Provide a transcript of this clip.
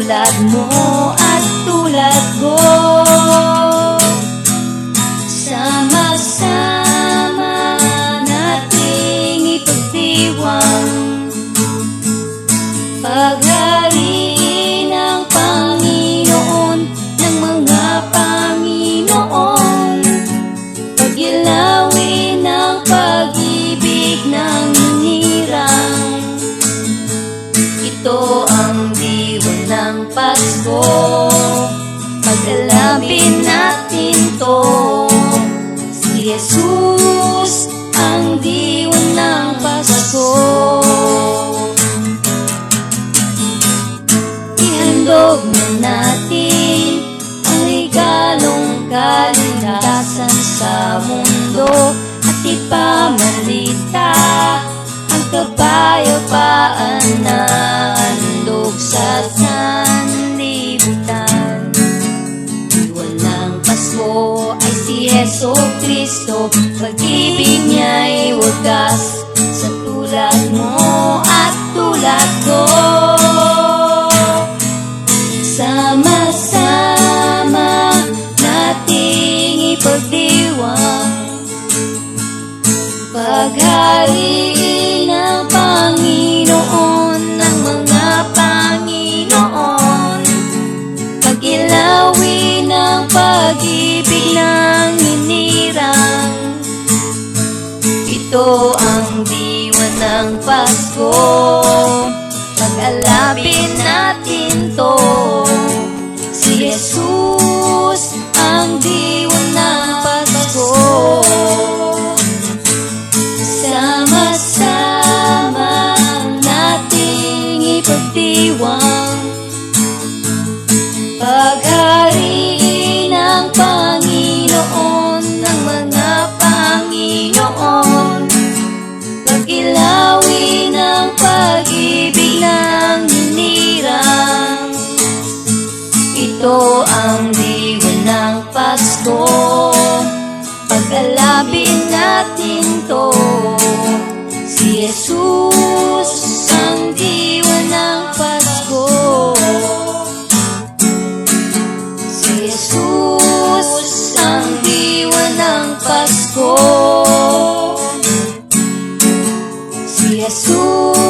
tulad mo at tulad ko. Sama-sama nating ipagdiwang paghari ng Panginoon ng mga Panginoon, pagyalawin ng pag-ibig ng hinirang. Ito ang diwan ng Pasko, pag-alapin natin to. Si Jesus ang diwan ng Pasko. Ihandog na natin ang regalong kaligtasan sa mundo at ipamalita ang kapayapaan na handog sa sanlibutan. Diwan ng Pasko ay si Jesu Kristo, pag-ibig niya'y wagas sa tulad mo at tulad ko. Sama-sama nating ipagdiwang paghari ng Panginoon ng mga Panginoon, pag-ilawin ng pag-ibig ng hinirang. Ito ang diwan ng Pasko, pag-alapin natin to. Si Jesus ang diwan ng Pasko. Sama-sama nating ipagdiwang paghari ng Panginoon ng mga Panginoon, pag-ilawin ng pag-ibig ng hinirang. Ito ang diwan ng Pasko, pag-alapin natin to. Si Jesus ang diwan ng Pasko. Si Jesus ang diwan ng Pasko. Si Jesus